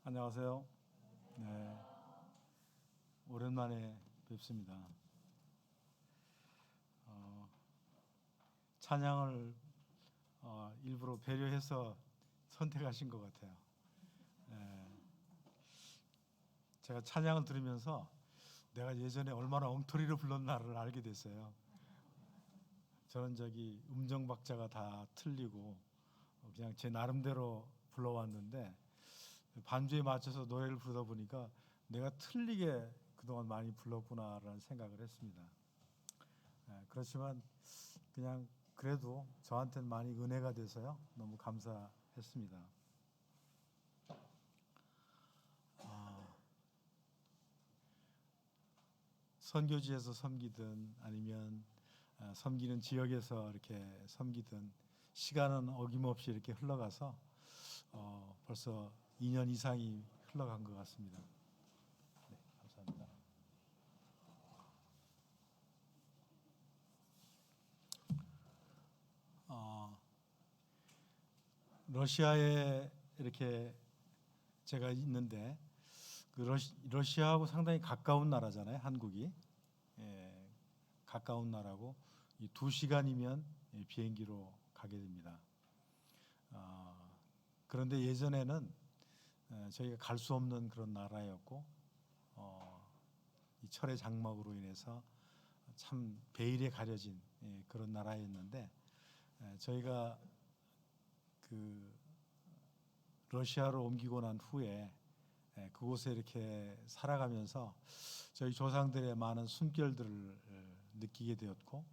안녕하세요. 네, 오랜만에 뵙습니다. 어, 찬양을 일부러 배려해서 선택하신 것 같아요. 네, 제가 찬양을 들으면서 내가 예전에 얼마나 엉터리로 불렀나를 알게 됐어요. 저는 음정 박자가 다 틀리고 그냥 제 나름대로 불러왔는데 반주에 맞춰서 노래를 부르다 보니까 내가 틀리게 그동안 많이 불렀구나라는 생각을 했습니다. 그렇지만 그냥 그래도 저한테는 많이 은혜가 돼서요. 너무 감사했습니다. 선교지에서 섬기든 아니면 섬기는 지역에서 이렇게 섬기든 시간은 어김없이 이렇게 흘러가서 벌써 2년 이상이 흘러간 것 같습니다. 네, 감사합니다. 러시아에 이렇게 제가 있는데 그 러시아하고 상당히 가까운 나라잖아요. 한국이 가까운 나라고 이 2시간이면 비행기로 가게 됩니다. 그런데 예전에는 저희가 갈 수 없는 그런 나라였고 이 철의 장막으로 인해서 참 베일에 가려진 그런 나라였는데 저희가 그 러시아로 옮기고 난 후에 그곳에 이렇게 살아가면서 저희 조상들의 많은 숨결들을 느끼게 되었고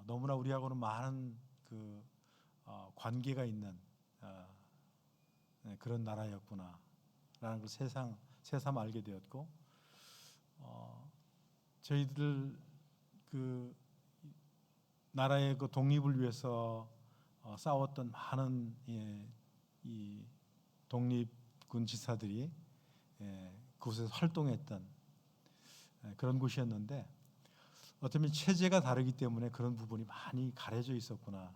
너무나 우리하고는 많은 관계가 있는 그런 나라였구나라는 걸 새삼 알게 되었고 저희들 그 나라의 그 독립을 위해서 싸웠던 많은 이 독립군 지사들이 그곳에서 활동했던 그런 곳이었는데 어쩌면 체제가 다르기 때문에 그런 부분이 많이 가려져 있었구나.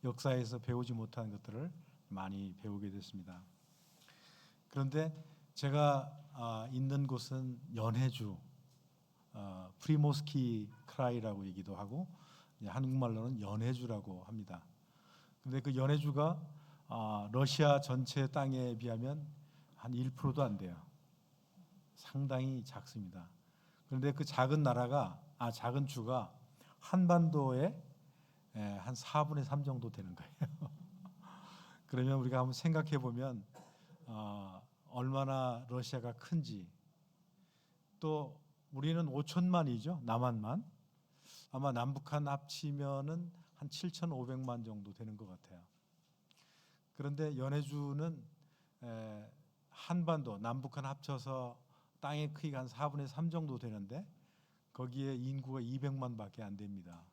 역사에서 배우지 못한 것들을 많이 배우게 됐습니다. 그런데 제가 있는 곳은 연해주, 프리모스키 크라이라고 얘기도 하고 한국말로는 연해주라고 합니다. 그런데 그 연해주가 러시아 전체 땅에 비하면 한 1%도 안 돼요. 상당히 작습니다. 그런데 그 작은 주가 한반도의 한 4분의 3 정도 되는 거예요. 그러면 우리가 한번 생각해 보면 얼마나 러시아가 큰지, 또 우리는 5천만이죠. 남한만. 아마 남북한 합치면은 한 7,500만 정도 되는 것 같아요. 그런데 연해주는 한반도, 남북한 합쳐서 땅의 크기가 한 4분의 3 정도 되는데 거기에 인구가 200만밖에 안 됩니다.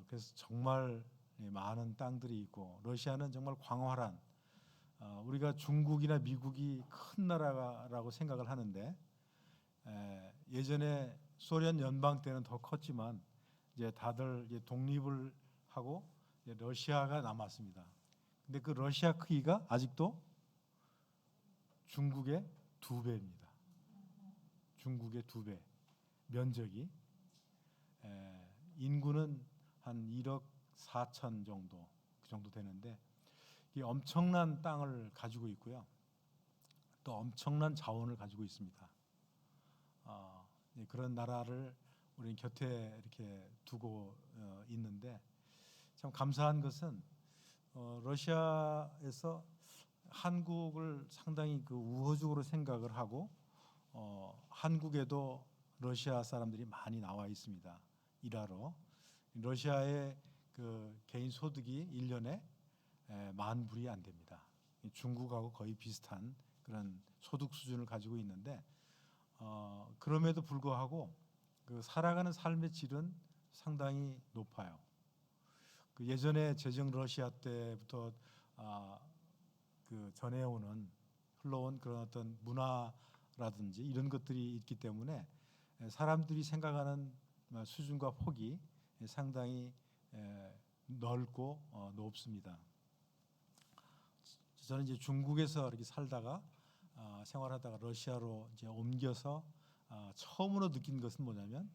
그래서 정말 많은 땅들이 있고 러시아는 정말 광활한 우리가 중국이나 미국이 큰 나라라고 생각을 하는데 예전에 소련 연방 때는 더 컸지만 이제 다들 이제 독립을 하고 이제 러시아가 남았습니다. 근데 그 러시아 크기가 아직도 중국의 2배입니다. 중국의 2배. 면적이 인구는 한 1억 4천 정도 그 정도 되는데 이 엄청난 땅을 가지고 있고요. 또 엄청난 자원을 가지고 있습니다. 그런 나라를 우리는 곁에 이렇게 두고 있는데 참 감사한 것은 러시아에서 한국을 상당히 그 우호적으로 생각을 하고 한국에도 러시아 사람들이 많이 나와 있습니다. 일하러. 러시아의 그 개인 소득이 1년에 10,000불이 안 됩니다. 중국하고 거의 비슷한 그런 소득 수준을 가지고 있는데 그럼에도 불구하고 그 살아가는 삶의 질은 상당히 높아요. 그 예전에 제정 러시아 때부터 그 전해오는 흘러온 그런 어떤 문화라든지 이런 것들이 있기 때문에 사람들이 생각하는 수준과 폭이 상당히 넓고 높습니다. 저는 이제 중국에서 이렇게 살다가 생활하다가 러시아로 이제 옮겨서 처음으로 느낀 것은 뭐냐면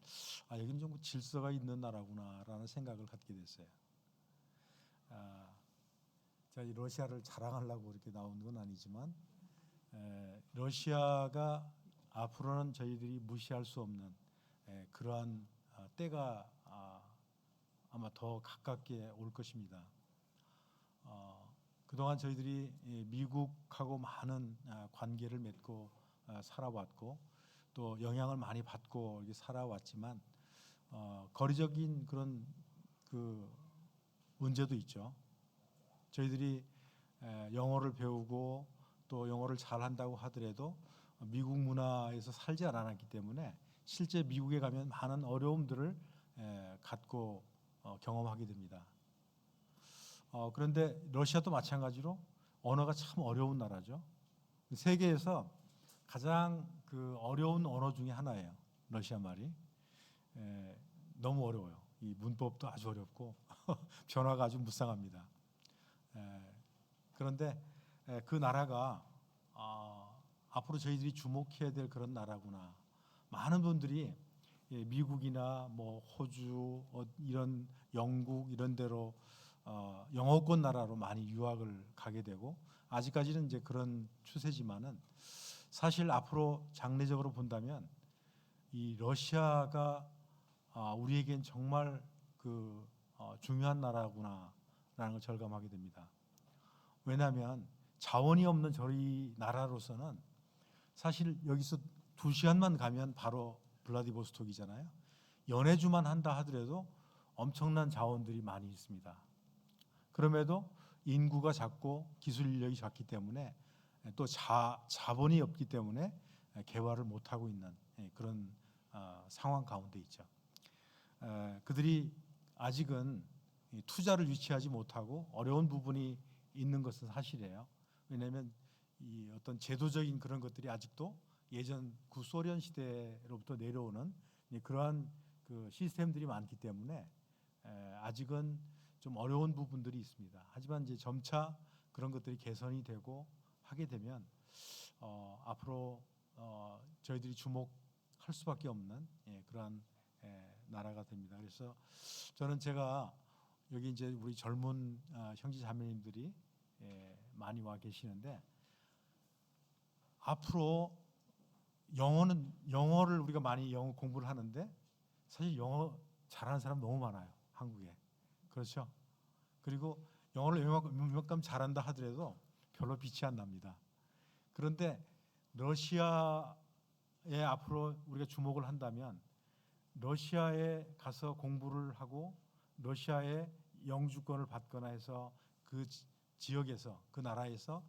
여기는 좀 질서가 있는 나라구나라는 생각을 갖게 됐어요. 제가 이 러시아를 자랑하려고 이렇게 나온 건 아니지만 러시아가 앞으로는 저희들이 무시할 수 없는 그러한 때가 아마 더 가깝게 올 것입니다. 그동안 저희들이 미국하고 많은 관계를 맺고 살아왔고 또 영향을 많이 받고 이렇게 살아왔지만 거리적인 그런 그 문제도 있죠. 저희들이 영어를 배우고 또 영어를 잘한다고 하더라도 미국 문화에서 살지 않았기 때문에 실제 미국에 가면 많은 어려움들을 갖고 경험하게 됩니다. 그런데 러시아도 마찬가지로 언어가 참 어려운 나라죠. 세계에서 가장 그 어려운 언어 중에 하나예요. 러시아 말이 너무 어려워요. 이 문법도 아주 어렵고 변화가 아주 무쌍합니다. 그런데 그 나라가 앞으로 저희들이 주목해야 될 그런 나라구나. 많은 분들이 미국이나 뭐 호주 이런 영국 이런 데로 영어권 나라로 많이 유학을 가게 되고 아직까지는 이제 그런 추세지만은 사실 앞으로 장래적으로 본다면 이 러시아가 우리에겐 정말 그 중요한 나라구나라는 걸 절감하게 됩니다. 왜냐하면 자원이 없는 저희 나라로서는 사실 여기서 2시간만 가면 바로 블라디보스톡이잖아요. 연해주만 한다 하더라도 엄청난 자원들이 많이 있습니다. 그럼에도 인구가 작고 기술 인력이 작기 때문에 또 자본이 없기 때문에 개발을 못하고 있는 그런 상황 가운데 있죠. 그들이 아직은 투자를 유치하지 못하고 어려운 부분이 있는 것은 사실이에요. 왜냐하면 이 어떤 제도적인 그런 것들이 아직도 예전 구소련 시대로부터 내려오는 그러한 그 시스템들이 많기 때문에 아직은 좀 어려운 부분들이 있습니다. 하지만 이제 점차 그런 것들이 개선이 되고 하게 되면 앞으로 저희들이 주목할 수밖에 없는 그러한 나라가 됩니다. 그래서 저는 제가 여기 이제 우리 젊은 형제 자매님들이 많이 와 계시는데 앞으로 영어를 우리가 많이 영어 공부를 하는데 사실 영어 잘하는 사람 너무 많아요. 한국에. 그렇죠? 그리고 영어를 웬만큼 잘한다 하더라도 별로 빛이 안 납니다. 그런데 러시아에 앞으로 우리가 주목을 한다면 러시아에 가서 공부를 하고 러시아의 영주권을 받거나 해서 그 지역에서 그 나라에서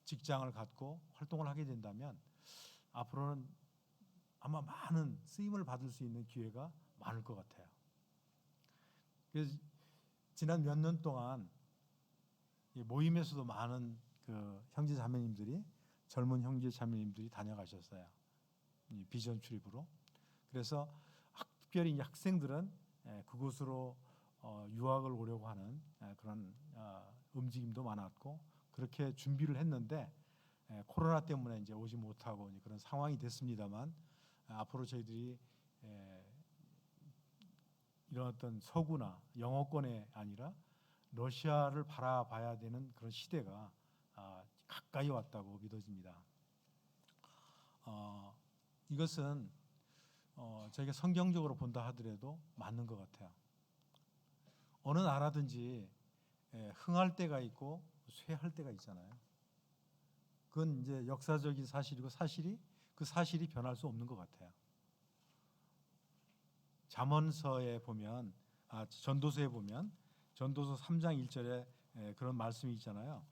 직장을 갖고 활동을 하게 된다면 앞으로는 아마 많은 쓰임을 받을 수 있는 기회가 많을 것 같아요. 그래서 지난 몇 년 동안 모임에서도 많은 그 형제 자매님들이 젊은 형제 자매님들이 다녀가셨어요. 비전 출입으로. 그래서 특별히 학생들은 그곳으로 유학을 오려고 하는 그런 움직임도 많았고 그렇게 준비를 했는데 코로나 때문에 이제 오지 못하고 그런 상황이 됐습니다만 앞으로 저희들이 이런 어떤 서구나 영어권이 아니라 러시아를 바라봐야 되는 그런 시대가 가까이 왔다고 믿어집니다. 이것은 저희가 성경적으로 본다 하더라도 맞는 것 같아요. 어느 나라든지 흥할 때가 있고 쇠할 때가 있잖아요. 그건 이제 역사적인 사실이고 그 사실이 변할 수 없는 것 같아요. 잠언서에 보면 전도서에 보면 전도서 3장 1절에 그런 말씀이 있잖아요.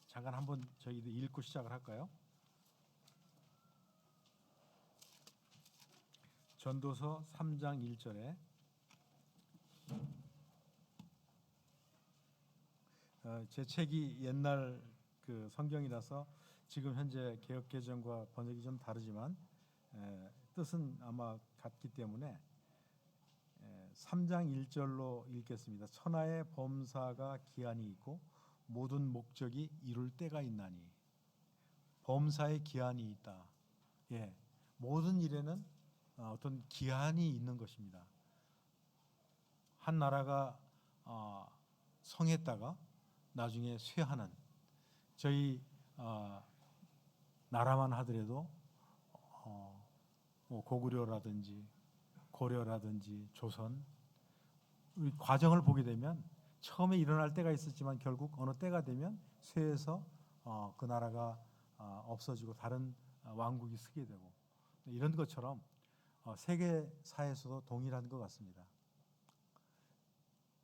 잠깐 한번 저희들 읽고 시작을 할까요? 전도서 3장 1절에 제 책이 옛날 그 성경이라서 지금 현재 개역개정과 번역이 좀 다르지만 뜻은 아마 같기 때문에 3장 1절로 읽겠습니다. 천하의 범사가 기한이 있고 모든 목적이 이룰 때가 있나니 범사에 기한이 있다. 예, 모든 일에는 어떤 기한이 있는 것입니다. 한 나라가 성했다가 나중에 쇠하는, 저희 나라만 하더라도 뭐 고구려라든지 고려라든지 조선, 이 과정을 보게 되면 처음에 일어날 때가 있었지만 결국 어느 때가 되면 쇠해서 그 나라가 없어지고 다른 왕국이 서게 되고, 이런 것처럼 세계사에서도 동일한 것 같습니다.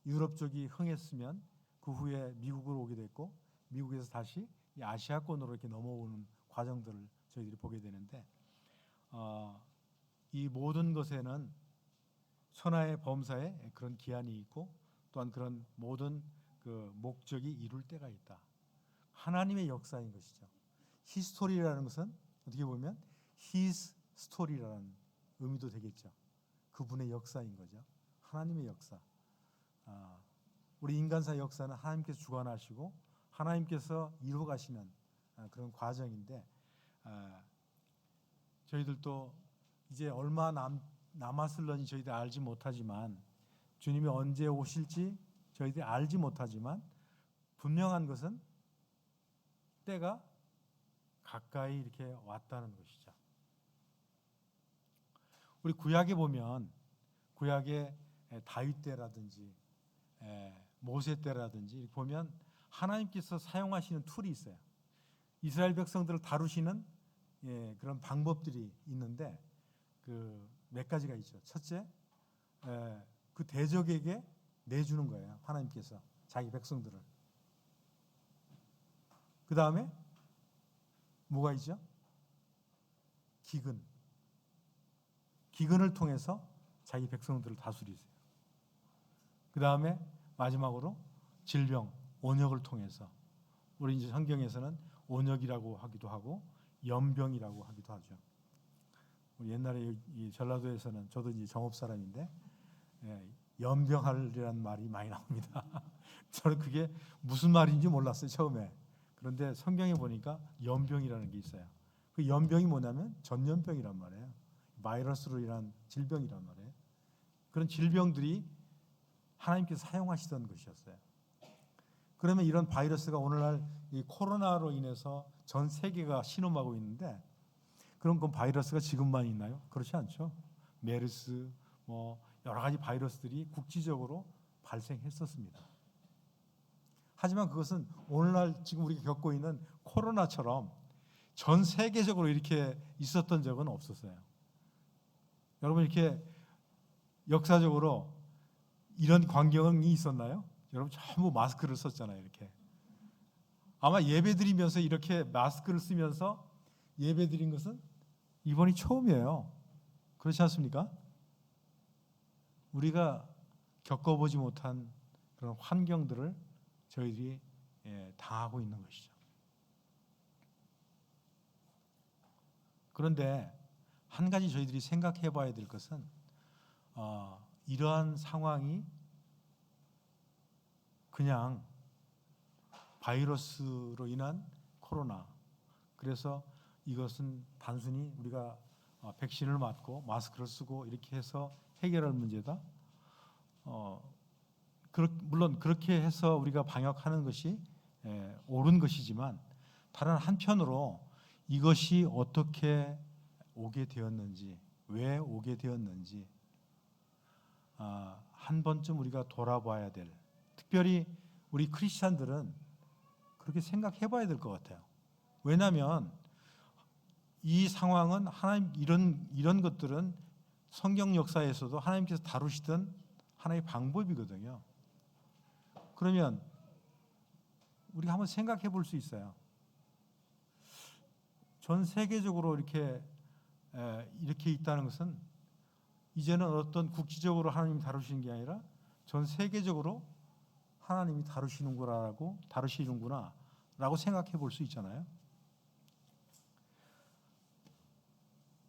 유럽 쪽이 흥했으면 그 후에 미국으로 오게 됐고, 미국에서 다시 이 아시아권으로 이렇게 넘어오는 과정들을 저희들이 보게 되는데, 이 모든 것에는 천하의 범사에 그런 기한이 있고, 또한 그런 모든 그 목적이 이룰 때가 있다. 하나님의 역사인 것이죠. 히스토리라는 것은 어떻게 보면 His story라는 의미도 되겠죠. 그분의 역사인 거죠. 하나님의 역사. 우리 인간사 역사는 하나님께서 주관하시고 하나님께서 이루어가시는 그런 과정인데, 저희들도 이제 얼마 남았을런지 저희들이 알지 못하지만, 주님이 언제 오실지 저희들이 알지 못하지만, 분명한 것은 때가 가까이 이렇게 왔다는 것이죠. 우리 구약에 보면, 구약의 다윗 때라든지 모세 때라든지 보면 하나님께서 사용하시는 툴이 있어요. 이스라엘 백성들을 다루시는 그런 방법들이 있는데 그 몇 가지가 있죠. 첫째, 그 대적에게 내주는 거예요. 하나님께서 자기 백성들을. 그 다음에 뭐가 있죠? 기근을 통해서 자기 백성들을 다스리세요. 그 다음에 마지막으로 질병, 온역을 통해서, 우리 이제 성경에서는 온역이라고 하기도 하고 연병이라고 하기도 하죠. 우리 옛날에 이 전라도에서는, 저도 이제 정읍 사람인데 연병하리라는 말이 많이 나옵니다. 저는 그게 무슨 말인지 몰랐어요, 처음에. 그런데 성경에 보니까 연병이라는 게 있어요. 그 연병이 뭐냐면 전염병이란 말이에요. 바이러스로 인한 질병이란 말이에요. 그런 질병들이 하나님께서 사용하시던 것이었어요. 그러면 이런 바이러스가 오늘날 이 코로나로 인해서 전 세계가 신음하고 있는데, 그럼 그 바이러스가 지금만 있나요? 그렇지 않죠. 메르스, 뭐 여러 가지 바이러스들이 국지적으로 발생했었습니다. 하지만 그것은 오늘날 지금 우리가 겪고 있는 코로나처럼 전 세계적으로 이렇게 있었던 적은 없었어요. 여러분, 이렇게 역사적으로 이런 광경이 있었나요? 여러분 전부 마스크를 썼잖아요, 이렇게. 아마 예배드리면서 이렇게 마스크를 쓰면서 예배드린 것은 이번이 처음이에요. 그렇지 않습니까? 우리가 겪어보지 못한 그런 환경들을 저희들이 당하고 있는 것이죠. 그런데 한 가지 저희들이 생각해 봐야 될 것은, 이러한 상황이 그냥 바이러스로 인한 코로나, 그래서 이것은 단순히 우리가 백신을 맞고 마스크를 쓰고 이렇게 해서 해결할 문제다. 물론 그렇게 해서 우리가 방역하는 것이 옳은 것이지만, 다른 한편으로 이것이 어떻게 오게 되었는지, 왜 오게 되었는지 한 번쯤 우리가 돌아봐야 될, 특별히 우리 크리스찬들은 그렇게 생각해 봐야 될 것 같아요. 왜냐하면 이 상황은 하나님, 이런 것들은 성경 역사에서도 하나님께서 다루시던 하나의 방법이거든요. 그러면 우리가 한번 생각해 볼 수 있어요. 전 세계적으로 이렇게 있다는 것은 이제는 어떤 국지적으로 하나님이 다루시는 게 아니라 전 세계적으로 하나님이 다루시는구나라고 생각해 볼 수 있잖아요.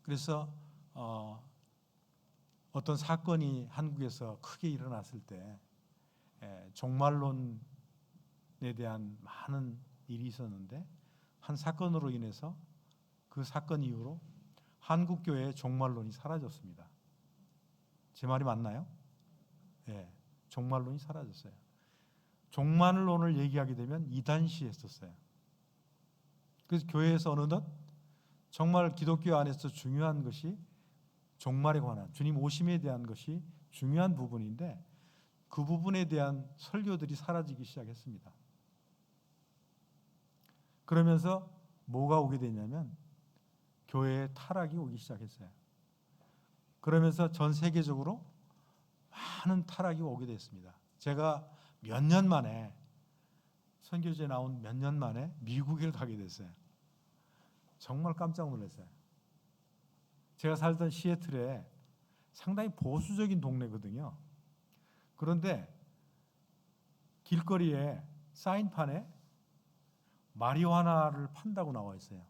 그래서 어떤 사건이 한국에서 크게 일어났을 때 종말론을 대한 많은 일이 있었는데 한 사건으로 인해서 그 사건 이후로 한국 교회의 종말론이 사라졌습니다. 제 말이 맞나요? 예, 종말론이 사라졌어요. 종말론을 얘기하게 되면 이단시했었어요. 그래서 교회에서 어느덧 정말 기독교 안에서 중요한 것이 종말에 관한 주님 오심에 대한 것이 중요한 부분인데 그 부분에 대한 설교들이 사라지기 시작했습니다. 그러면서 뭐가 오게 되냐면 교회의 타락이 오기 시작했어요. 그러면서 전 세계적으로 많은 타락이 오게 됐습니다. 제가 몇 년 만에 선교지에 나온 몇 년 만에 미국에 가게 됐어요. 정말 깜짝 놀랐어요. 제가 살던 시애틀에 상당히 보수적인 동네거든요. 그런데 길거리에 사인판에 마리화나를 판다고 나와 있어요.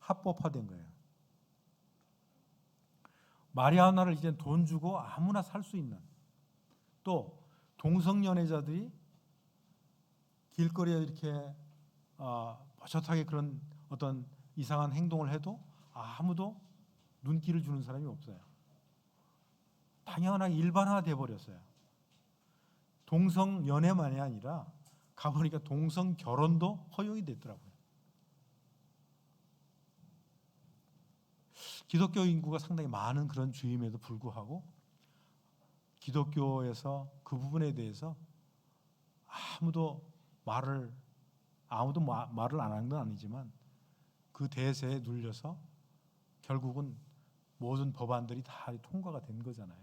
합법화된 거예요. 마리화나를 이제 돈 주고 아무나 살 수 있는, 또 동성연애자들이 길거리에 이렇게 버젓하게 그런 어떤 이상한 행동을 해도 아무도 눈길을 주는 사람이 없어요. 당연하게 일반화돼 버렸어요. 동성연애만이 아니라 가보니까 동성결혼도 허용이 됐더라고요. 기독교 인구가 상당히 많은 그런 주임에도 불구하고 기독교에서 그 부분에 대해서 아무도 말을 안 한 건 아니지만 그 대세에 눌려서 결국은 모든 법안들이 다 통과가 된 거잖아요.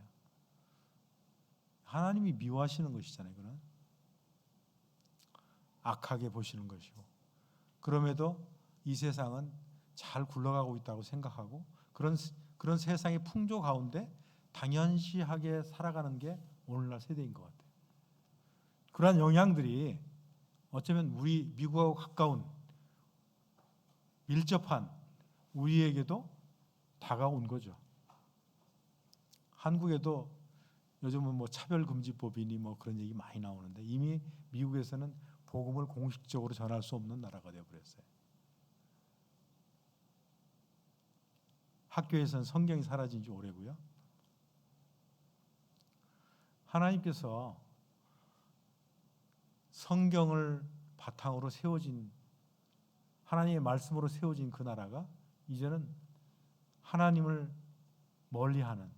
하나님이 미워하시는 것이잖아요. 그건 악하게 보시는 것이고, 그럼에도 이 세상은 잘 굴러가고 있다고 생각하고 그런 세상의 풍조 가운데 당연시하게 살아가는 게 오늘날 세대인 것 같아요. 그러한 영향들이 어쩌면 우리 미국하고 가까운 밀접한 우리에게도 다가온 거죠. 한국에도 요즘은 뭐 차별금지법이니 뭐 그런 얘기 많이 나오는데 이미 미국에서는 복음을 공식적으로 전할 수 없는 나라가 되어버렸어요. 학교에서는 성경이 사라진 지 오래고요. 하나님께서 성경을 바탕으로 세워진, 하나님의 말씀으로 세워진 그 나라가 이제는 하나님을 멀리하는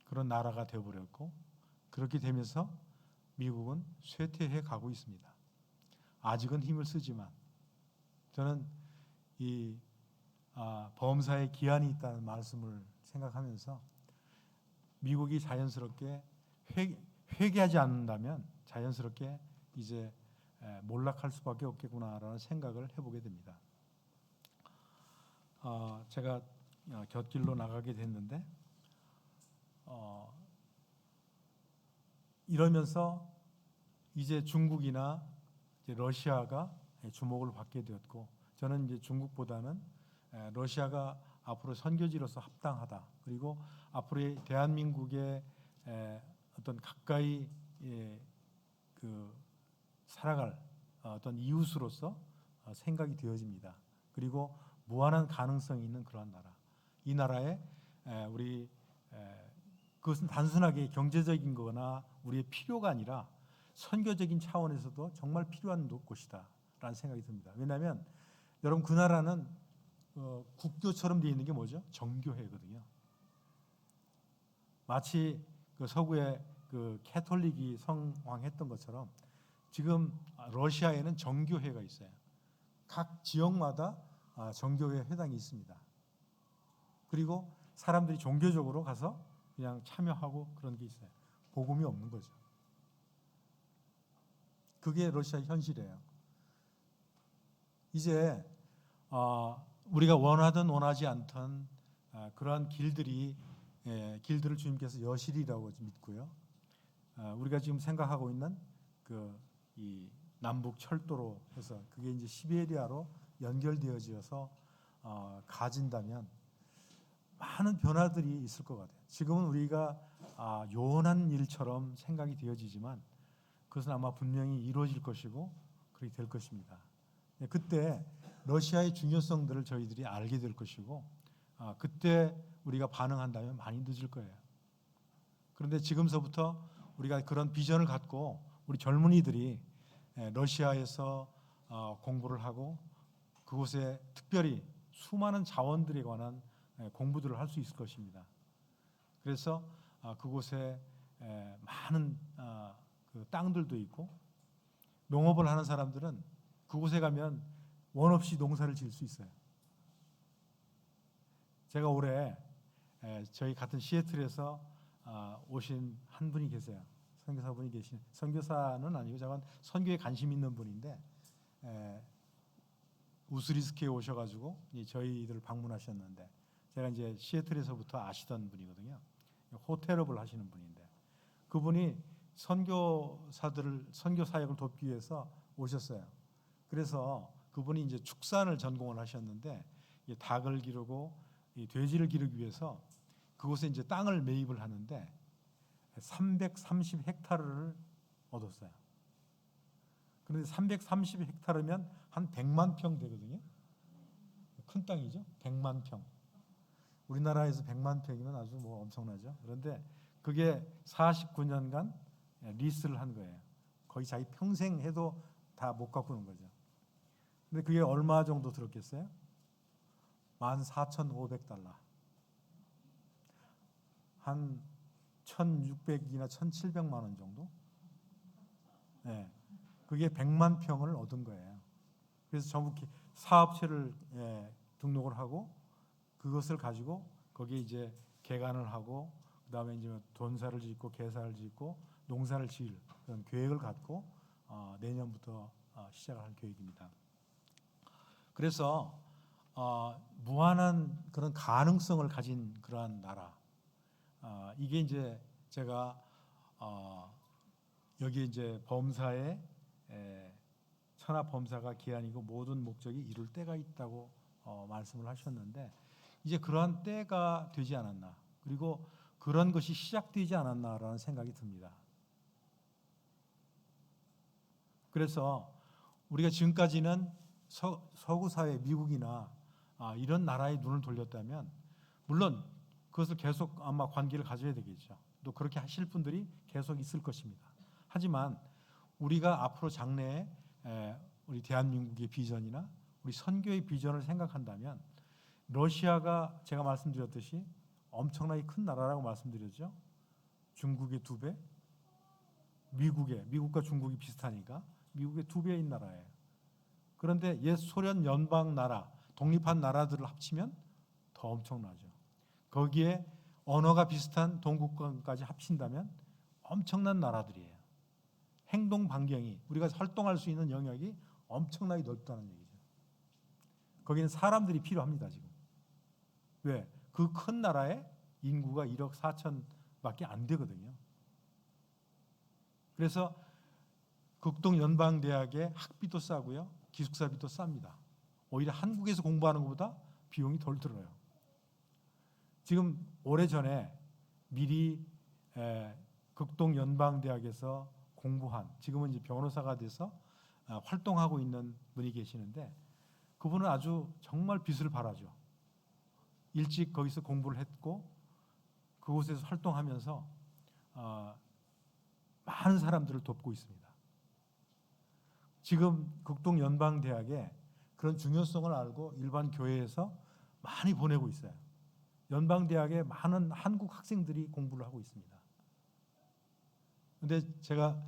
그런 나라가 되어버렸고, 그렇게 되면서 미국은 쇠퇴해 가고 있습니다. 아직은 힘을 쓰지만 저는 이 범사에 기한이 있다는 말씀을 생각하면서 미국이 자연스럽게 회개하지 않는다면 자연스럽게 이제 몰락할 수밖에 없겠구나라는 생각을 해보게 됩니다. 제가 곁길로 나가게 됐는데 이러면서 이제 중국이나 이제 러시아가 주목을 받게 되었고, 저는 이제 중국보다는 러시아가 앞으로 선교지로서 합당하다. 그리고 앞으로의 대한민국의 어떤 가까이 그 살아갈 어떤 이웃으로서 생각이 되어집니다. 그리고 무한한 가능성이 있는 그러한 나라. 이 나라에 우리 그것은 단순하게 경제적인 거나 우리의 필요가 아니라 선교적인 차원에서도 정말 필요한 곳이다 라는 생각이 듭니다. 왜냐하면 여러분 그 나라는 국교처럼 되어 있는 게 뭐죠? 정교회거든요. 마치 그 서구의 그 캐톨릭이 성황했던 것처럼 지금 러시아에는 정교회가 있어요. 각 지역마다 정교회 회당이 있습니다. 그리고 사람들이 종교적으로 가서 그냥 참여하고 그런 게 있어요. 복음이 없는 거죠. 그게 러시아 현실이에요. 이제 우리가 원하든 원하지 않든 그러한 길들을 주님께서 여실이라고 믿고요. 우리가 지금 생각하고 있는 이 남북 철도로 해서 그게 이제 시베리아로 연결되어져서 가진다면 많은 변화들이 있을 것 같아요. 지금은 우리가 요원한 일처럼 생각이 되어지지만 그것은 아마 분명히 이루어질 것이고 그렇게 될 것입니다. 그때 러시아의 중요성들을 저희들이 알게 될 것이고 그때 우리가 반응한다면 많이 늦을 거예요. 그런데 지금서부터 우리가 그런 비전을 갖고 우리 젊은이들이 러시아에서 공부를 하고 그곳에 특별히 수많은 자원들에 관한 공부들을 할 수 있을 것입니다. 그래서 그곳에 많은 그 땅들도 있고 농업을 하는 사람들은 그곳에 가면 원 없이 농사를 지을 수 있어요. 제가 올해 저희 같은 시애틀에서 오신 한 분이 계세요. 선교사분이 계신, 선교사는 아니고 저건 선교에 관심 있는 분인데 우스리스크에 오셔가지고 저희들을 방문하셨는데 제가 이제 시애틀에서부터 아시던 분이거든요. 호텔업을 하시는 분인데 그분이 선교사들을 선교 사역을 돕기 위해서 오셨어요. 그래서 그분이 이제 축산을 전공을 하셨는데 닭을 기르고 돼지를 기르기 위해서 그곳에 이제 땅을 매입을 하는데 330헥타르를 얻었어요. 그런데 330헥타르면 한 100만 평 되거든요. 큰 땅이죠. 100만 평. 우리나라에서 100만 평이면 아주 뭐 엄청나죠. 그런데 그게 49년간 리스를 한 거예요. 거의 자기 평생 해도 다 못 가꾸는 거죠. 근데 그게 얼마 정도 들었겠어요? 14,500달러. 한 1,600이나 1,700만 원 정도? 네. 그게 100만 평을 얻은 거예요. 그래서 전부 사업체를 등록을 하고 그것을 가지고 거기에 이제 개간을 하고 그다음에 이제 돈사를 짓고 개사를 짓고 농사를 지을 그런 계획을 갖고 내년부터 시작을 할 계획입니다. 그래서 무한한 그런 가능성을 가진 그러한 나라. 이게 이제 제가 여기 이제 범사에 천하 범사가 기한이고 모든 목적이 이룰 때가 있다고 말씀을 하셨는데 이제 그러한 때가 되지 않았나 그리고 그런 것이 시작되지 않았나라는 생각이 듭니다. 그래서 우리가 지금까지는 서구 사회 미국이나 이런 나라에 눈을 돌렸다면 물론 그것을 계속 아마 관계를 가져야 되겠죠. 또 그렇게 하실 분들이 계속 있을 것입니다. 하지만 우리가 앞으로 장래에 우리 대한민국의 비전이나 우리 선교의 비전을 생각한다면 러시아가 제가 말씀드렸듯이 엄청나게 큰 나라라고 말씀드렸죠. 중국의 2배, 미국과 중국이 비슷하니까 미국의 2배인 나라예요. 그런데 옛 소련 연방 나라, 독립한 나라들을 합치면 더 엄청나죠. 거기에 언어가 비슷한 동국까지 합친다면 엄청난 나라들이에요. 행동 반경이 우리가 활동할 수 있는 영역이 엄청나게 넓다는 얘기죠. 거기는 사람들이 필요합니다. 지금. 왜? 그 큰 나라에 인구가 1억 4천밖에 안 되거든요. 그래서 극동연방대학의 학비도 싸고요. 기숙사비도 쌉니다. 오히려 한국에서 공부하는 것보다 비용이 덜 들어요. 지금 오래전에 미리 극동연방대학에서 공부한 지금은 이제 변호사가 돼서 활동하고 있는 분이 계시는데 그분은 아주 정말 빛을 발하죠. 일찍 거기서 공부를 했고 그곳에서 활동하면서 많은 사람들을 돕고 있습니다. 지금 극동연방대학에 그런 중요성을 알고 일반 교회에서 많이 보내고 있어요. 연방대학에 많은 한국 학생들이 공부를 하고 있습니다. 그런데 제가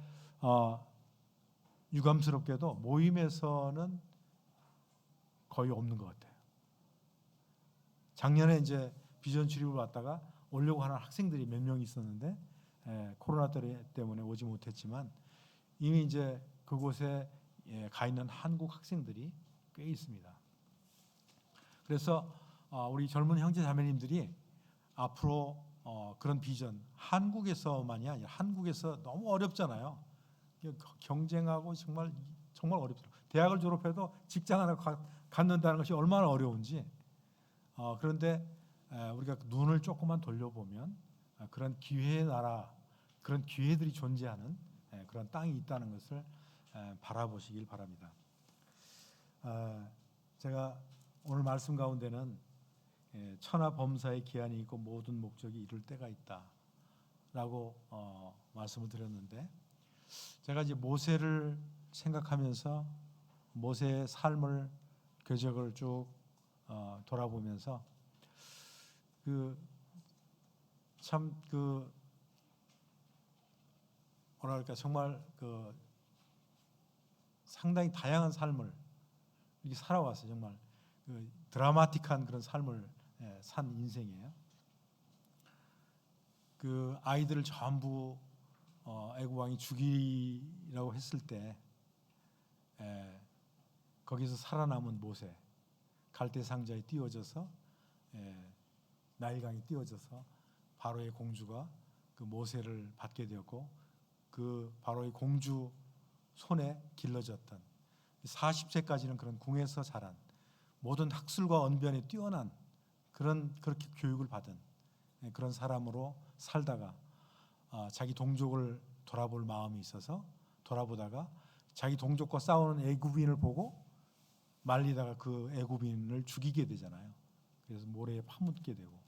유감스럽게도 모임에서는 거의 없는 것 같아요. 작년에 이제 비전 출입을 왔다가 오려고 하는 학생들이 몇 명 있었는데 코로나 때문에 오지 못했지만 이미 이제 그곳에 가 있는 한국 학생들이 꽤 있습니다. 그래서 우리 젊은 형제 자매님들이 앞으로 그런 비전 한국에서만이 아니라 한국에서 너무 어렵잖아요. 경쟁하고 정말 어렵죠. 대학을 졸업해도 직장 하나 갖는다는 것이 얼마나 어려운지. 그런데 우리가 눈을 조금만 돌려보면 그런 기회의 나라, 그런 기회들이 존재하는 그런 땅이 있다는 것을 바라보시길 바랍니다. 제가 오늘 말씀 가운데는 천하범사의 기한이 있고 모든 목적이 이룰 때가 있다라고 말씀을 드렸는데, 제가 이제 모세를 생각하면서 모세의 삶을 궤적을 쭉 돌아보면서 뭐랄까 정말 상당히 다양한 삶을 이렇게 살아왔어요. 정말 드라마틱한 그런 삶을 산 인생이에요. 아이들을 전부 애굽 왕이 죽이라고 했을 때 거기서 살아남은 모세, 갈대 상자에 띄워져서 나일강에 띄워져서 바로의 공주가 그 모세를 받게 되었고, 그 바로의 공주 손에 길러졌던 40세까지는 그런 궁에서 자란 모든 학술과 언변에 뛰어난 그렇게 교육을 받은 그런 사람으로 살다가 자기 동족을 돌아볼 마음이 있어서 돌아보다가 자기 동족과 싸우는 애굽인을 보고 말리다가 그 애굽인을 죽이게 되잖아요. 그래서 모래에 파묻게 되고,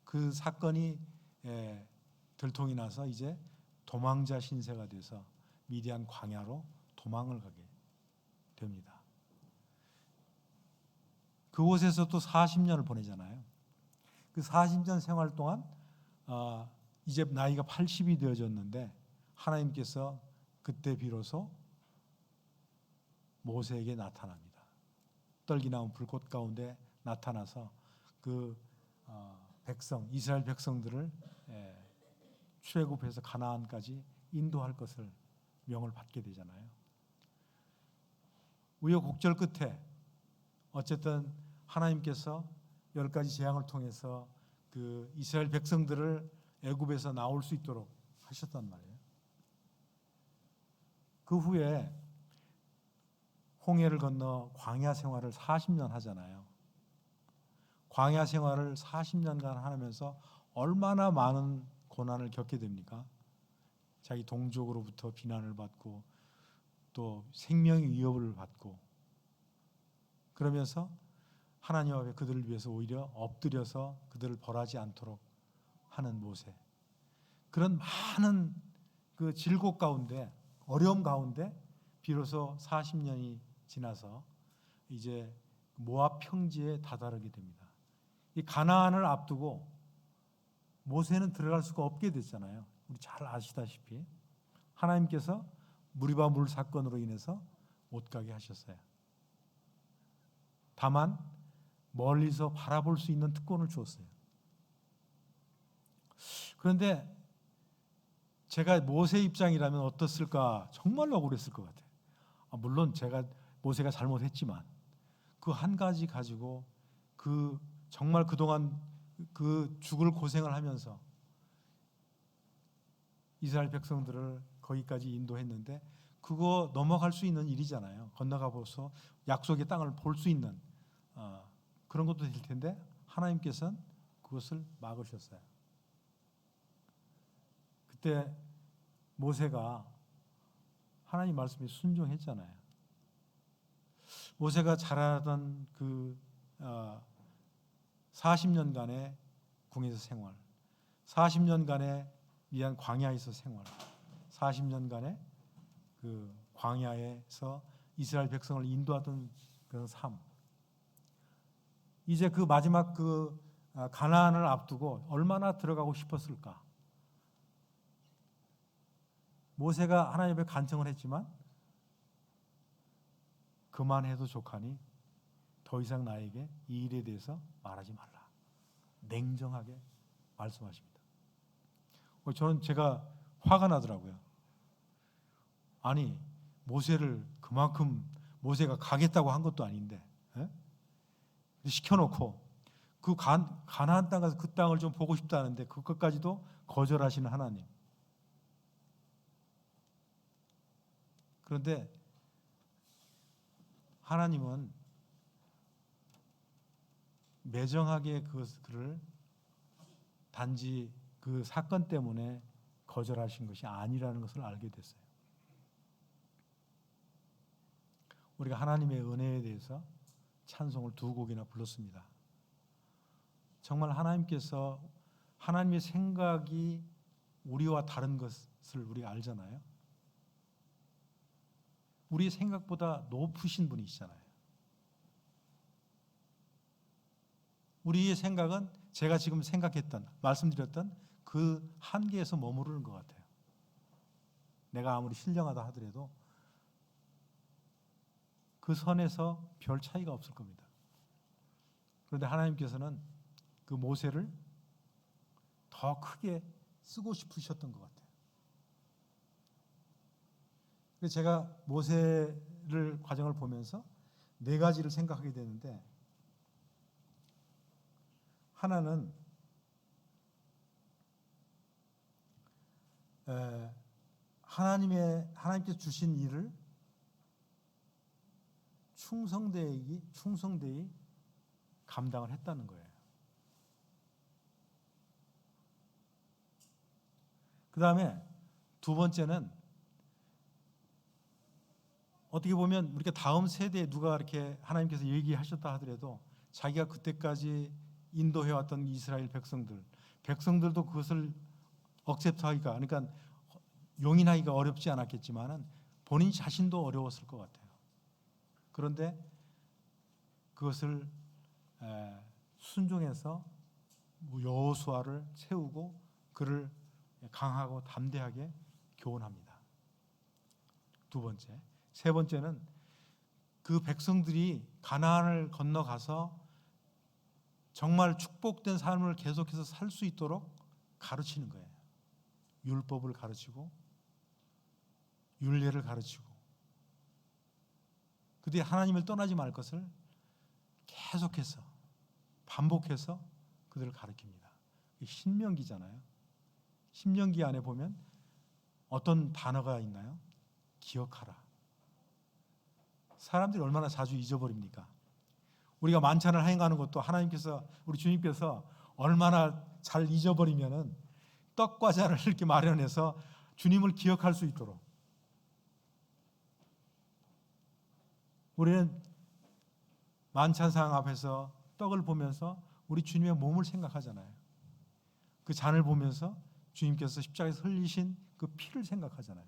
그 사건이 들통이 나서 이제 도망자 신세가 돼서 미디안 광야로 도망을 가게 됩니다. 그곳에서 또 40년을 보내잖아요. 그 40년 생활 동안 이제 나이가 80이 되어졌는데 하나님께서 그때 비로소 모세에게 나타납니다. 떨기나온 불꽃 가운데 나타나서 이스라엘 백성들을 출애굽해서 가나안까지 인도할 것을 명을 받게 되잖아요. 우여곡절 끝에 어쨌든 하나님께서 10가지 재앙을 통해서 그 이스라엘 백성들을 애굽에서 나올 수 있도록 하셨단 말이에요. 그 후에 홍해를 건너 광야 생활을 40년 하잖아요. 광야 생활을 40년간 하면서 얼마나 많은 고난을 겪게 됩니까? 자기 동족으로부터 비난을 받고 또 생명의 위협을 받고, 그러면서 하나님 앞에 그들을 위해서 오히려 엎드려서 그들을 벌하지 않도록 하는 모세. 그런 많은 그 질곡 가운데, 어려움 가운데 비로소 40년이 지나서 이제 모압 평지에 다다르게 됩니다. 이 가나안을 앞두고 모세는 들어갈 수가 없게 됐잖아요. 우리 잘 아시다시피 하나님께서 무리바 물 사건으로 인해서 못 가게 하셨어요. 다만 멀리서 바라볼 수 있는 특권을 주었어요. 그런데 제가 모세 입장이라면 어떻을까 정말로 억울했을 것 같아요. 물론 모세가 잘못했지만 그 한 가지 가지고 정말 그동안 죽을 고생을 하면서 이스라엘 백성들을 거기까지 인도했는데 그거 넘어갈 수 있는 일이잖아요. 건너가 보서 약속의 땅을 볼 수 있는 그런 것도 될 텐데 하나님께서는 그것을 막으셨어요. 그때 모세가 하나님 말씀에 순종했잖아요. 모세가 자라던 40년간의 궁에서 생활, 40년간의 미안 광야에서 생활, 40년간의 그 광야에서 이스라엘 백성을 인도하던 그런 삶. 이제 그 마지막 가나안을 앞두고 얼마나 들어가고 싶었을까? 모세가 하나님 앞에 간청을 했지만 그만해도 족하니 더 이상 나에게 이 일에 대해서 말하지 말라. 냉정하게 말씀하십니다. 제가 화가 나더라고요. 아니 모세를 그만큼 모세가 가겠다고 한 것도 아닌데 시켜놓고 그 가나안 땅 가서 그 땅을 좀 보고 싶다는데 그것까지도 거절하시는 하나님. 그런데 하나님은 매정하게 그를 단지 그 사건 때문에 거절하신 것이 아니라는 것을 알게 됐어요. 우리가 하나님의 은혜에 대해서 찬송을 2곡이나 불렀습니다. 정말 하나님께서 하나님의 생각이 우리와 다른 것을 우리가 알잖아요. 우리 생각보다 높으신 분이시잖아요. 우리의 생각은 제가 지금 생각했던, 말씀드렸던 그 한계에서 머무르는 것 같아요. 내가 아무리 신령하다 하더라도 그 선에서 별 차이가 없을 겁니다. 그런데 하나님께서는 그 모세를 더 크게 쓰고 싶으셨던 것 같아요. 그래서 제가 모세를 과정을 보면서 4가지를 생각하게 되는데, 하나는 하나님께서 주신 일을 충성되이 감당을 했다는 거예요. 그 다음에 2번째는 어떻게 보면 우리가 다음 세대에 누가 이렇게 하나님께서 얘기하셨다 하더라도 자기가 그때까지 인도해왔던 이스라엘 백성들도 그것을 억셉트하기가, 그러니까 용인하기가 어렵지 않았겠지만은 본인 자신도 어려웠을 것 같아요. 그런데 그것을 순종해서 여호수아를 세우고 그를 강하고 담대하게 교훈합니다. 2번째. 3번째는 그 백성들이 가나안을 건너가서 정말 축복된 삶을 계속해서 살 수 있도록 가르치는 거예요. 율법을 가르치고 율례를 가르치고 그들이 하나님을 떠나지 말 것을 계속해서 반복해서 그들을 가르칩니다. 신명기잖아요. 신명기 안에 보면 어떤 단어가 있나요? 기억하라. 사람들이 얼마나 자주 잊어버립니까? 우리가 만찬을 행하는 것도 하나님께서, 우리 주님께서 얼마나 잘 잊어버리면은 떡과자를 이렇게 마련해서 주님을 기억할 수 있도록. 우리는 만찬상 앞에서 떡을 보면서 우리 주님의 몸을 생각하잖아요. 그 잔을 보면서 주님께서 십자가에서 흘리신 그 피를 생각하잖아요.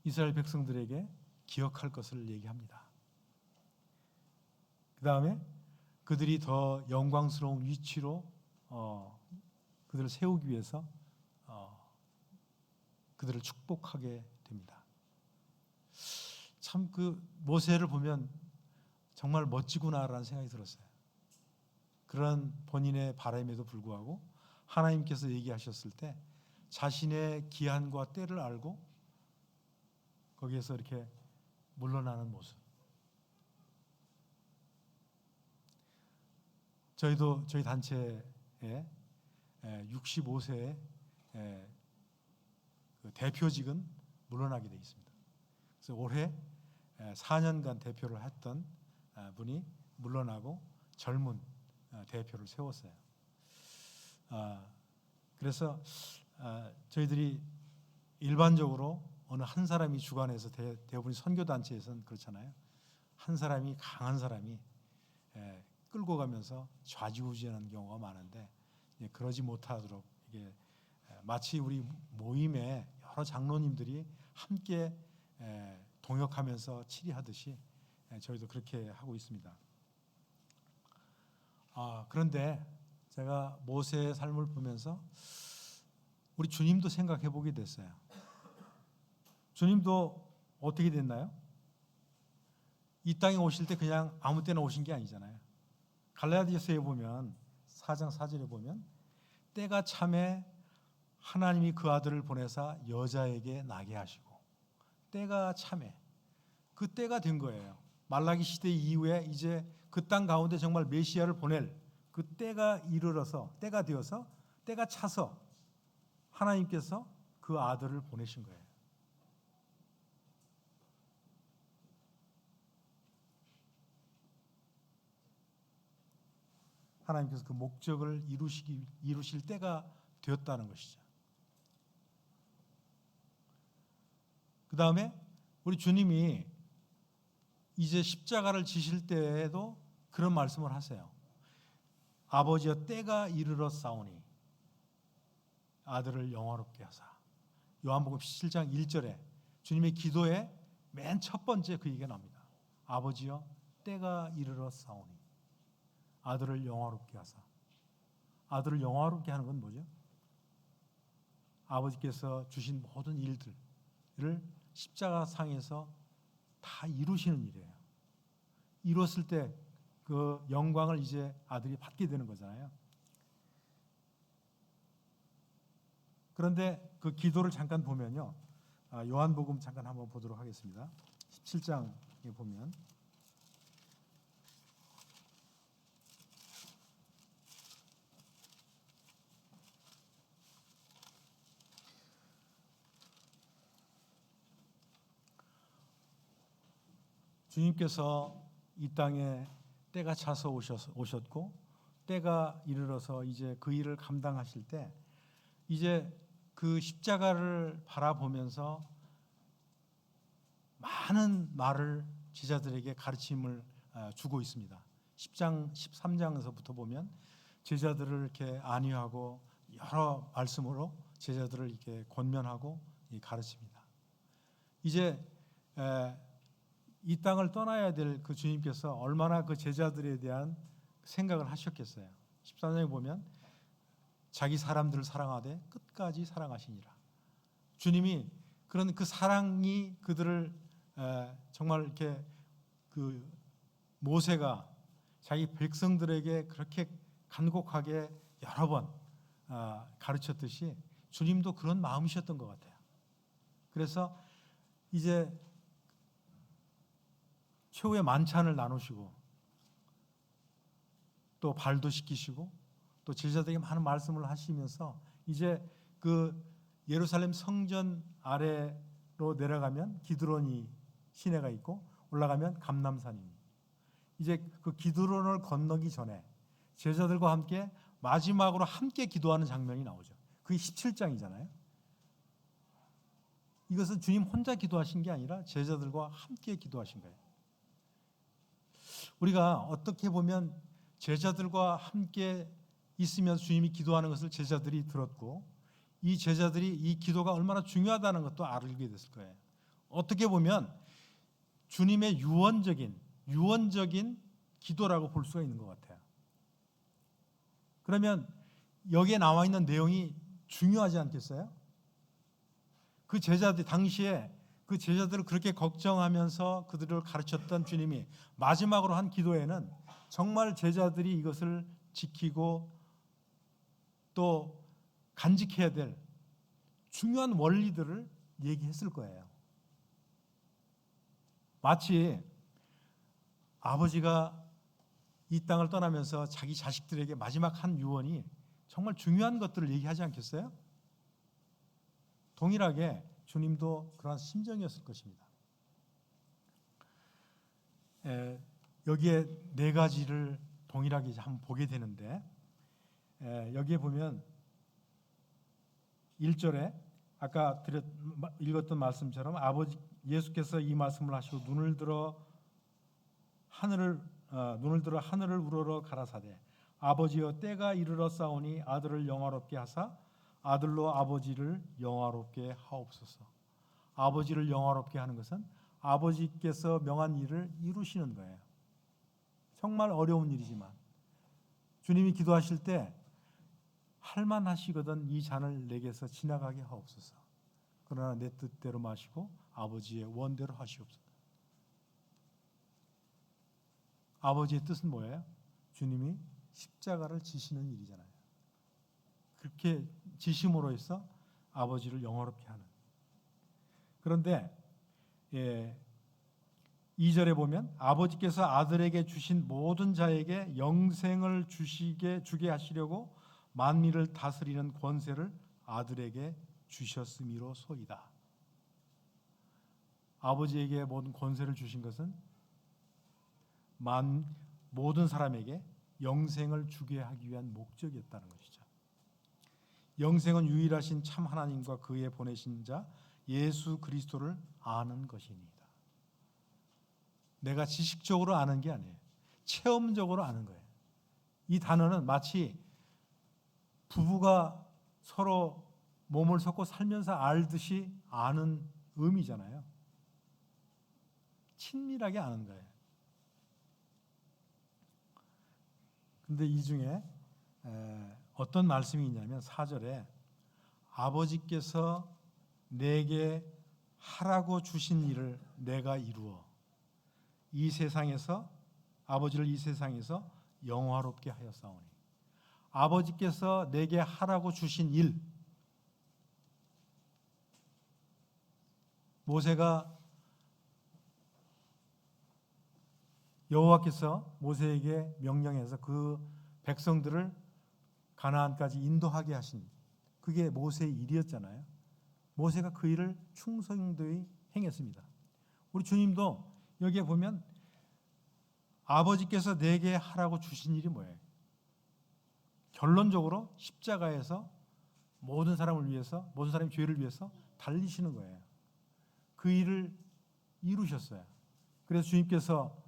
이스라엘 백성들에게 기억할 것을 얘기합니다. 그 다음에 그들이 더 영광스러운 위치로 그들을 세우기 위해서 그들을 축복하게 됩니다. 참 그 모세를 보면 정말 멋지구나라는 생각이 들었어요. 그런 본인의 바람에도 불구하고 하나님께서 얘기하셨을 때 자신의 기한과 때를 알고 거기에서 이렇게 물러나는 모습. 저희 단체에 65세의 그 대표직은 물러나게 되어 있습니다. 그래서 올해 4년간 대표를 했던 분이 물러나고 젊은 대표를 세웠어요. 그래서 저희들이 일반적으로 어느 한 사람이 주관해서 대부분 선교단체에서는 그렇잖아요. 한 사람이, 강한 사람이 끌고 가면서 좌지우지하는 경우가 많은데 그러지 못하도록 이게 마치 우리 모임에 여러 장로님들이 함께 동역하면서 치리하듯이 저희도 그렇게 하고 있습니다. 그런데 제가 모세의 삶을 보면서 우리 주님도 생각해 보게 됐어요. 주님도 어떻게 됐나요? 이 땅에 오실 때 그냥 아무 때나 오신 게 아니잖아요. 갈라디아서에 보면 4장 4절에 보면 때가 참에 하나님이 그 아들을 보내사 여자에게 나게 하시고, 때가 참에 그 때가 된 거예요. 말라기 시대 이후에 이제 그 땅 가운데 정말 메시아를 보낼 그 때가 이르러서, 때가 되어서, 때가 차서 하나님께서 그 아들을 보내신 거예요. 하나님께서 그 목적을 이루실 때가 되었다는 것이죠. 그 다음에 우리 주님이 이제 십자가를 지실 때에도 그런 말씀을 하세요. 아버지여 때가 이르러 싸우니 아들을 영화롭게 하사. 요한복음 17장 1절에 주님의 기도의 맨 첫 번째 그 얘기가 나옵니다. 아버지여 때가 이르러 싸우니 아들을 영화롭게 하사. 아들을 영화롭게 하는 건 뭐죠? 아버지께서 주신 모든 일들을 십자가상에서 다 이루시는 일이에요. 이뤘을 때 그 영광을 이제 아들이 받게 되는 거잖아요. 그런데 그 기도를 잠깐 보면요. 요한복음 잠깐 한번 보도록 하겠습니다. 17장에 보면 주님께서 이 땅에 때가 차서 오셨고 때가 이르러서 이제 그 일을 감당하실 때 이제 그 십자가를 바라보면서 많은 말을 제자들에게 가르침을 주고 있습니다. 10장, 13장에서부터 보면 제자들을 이렇게 안위하고 여러 말씀으로 제자들을 이렇게 권면하고 가르칩니다. 이제 이 땅을 떠나야 될 그 주님께서 얼마나 그 제자들에 대한 생각을 하셨겠어요. 13장에 보면 자기 사람들을 사랑하되 끝까지 사랑하시니라. 주님이 그런 그 사랑이 그들을 정말 이렇게 그 모세가 자기 백성들에게 그렇게 간곡하게 여러 번 가르쳤듯이 주님도 그런 마음이셨던 것 같아요. 그래서 이제 최후의 만찬을 나누시고 또 발도 씻기시고 또 제자들에게 많은 말씀을 하시면서 이제 그 예루살렘 성전 아래로 내려가면 기드론이 시내가 있고 올라가면 감람산입니다. 이제 그 기드론을 건너기 전에 제자들과 함께 마지막으로 함께 기도하는 장면이 나오죠. 그게 17장이잖아요. 이것은 주님 혼자 기도하신 게 아니라 제자들과 함께 기도하신 거예요. 우리가 어떻게 보면 제자들과 함께 있으면서 주님이 기도하는 것을 제자들이 들었고 이 제자들이 이 기도가 얼마나 중요하다는 것도 알게 됐을 거예요. 어떻게 보면 주님의 유언적인 기도라고 볼 수가 있는 것 같아요. 그러면 여기에 나와 있는 내용이 중요하지 않겠어요? 그 제자들 당시에 그 제자들을 그렇게 걱정하면서 그들을 가르쳤던 주님이 마지막으로 한 기도에는 정말 제자들이 이것을 지키고 또 간직해야 될 중요한 원리들을 얘기했을 거예요. 마치 아버지가 이 땅을 떠나면서 자기 자식들에게 마지막 한 유언이 정말 중요한 것들을 얘기하지 않겠어요? 동일하게 주님도 그러한 심정이었을 것입니다. 여기에 네 가지를 동일하게 한번 보게 되는데 여기에 보면 1절에 아까 읽었던 말씀처럼 아버지 예수께서 이 말씀을 하시고 눈을 들어 하늘을 우러러 가라사대 아버지여 때가 이르러 싸우니 아들을 영화롭게 하사 아들로 아버지를 영화롭게 하옵소서. 아버지를 영화롭게 하는 것은 아버지께서 명한 일을 이루시는 거예요. 정말 어려운 일이지만 주님이 기도하실 때 할만하시거든 이 잔을 내게서 지나가게 하옵소서. 그러나 내 뜻대로 마시고 아버지의 원대로 하시옵소서. 아버지의 뜻은 뭐예요? 주님이 십자가를 지시는 일이잖아요. 그렇게 지심으로 해서 아버지를 영화롭게 하는. 그런데 2절에 보면 아버지께서 아들에게 주신 모든 자에게 영생을 주게 하시려고 만민을 다스리는 권세를 아들에게 주셨음이로소이다. 아버지에게 모든 권세를 주신 것은 모든 사람에게 영생을 주게 하기 위한 목적이었다는 것이죠. 영생은 유일하신 참 하나님과 그의 보내신 자 예수 그리스도를 아는 것입니다. 내가 지식적으로 아는 게 아니에요. 체험적으로 아는 거예요. 이 단어는 마치 부부가 서로 몸을 섞고 살면서 알듯이 아는 의미잖아요. 친밀하게 아는 거예요. 근데 이 중에 어떤 말씀이 있냐면 4절에 아버지께서 내게 하라고 주신 일을 내가 이루어 이 세상에서 아버지를 이 세상에서 영화롭게 하였사오니 아버지께서 내게 하라고 주신 일 모세가 여호와께서 모세에게 명령해서 그 백성들을 가나안까지 인도하게 하신 그게 모세의 일이었잖아요. 모세가 그 일을 충성되이 행했습니다. 우리 주님도 여기에 보면 아버지께서 내게 하라고 주신 일이 뭐예요? 결론적으로 십자가에서 모든 사람을 위해서 모든 사람의 죄를 위해서 달리시는 거예요. 그 일을 이루셨어요. 그래서 주님께서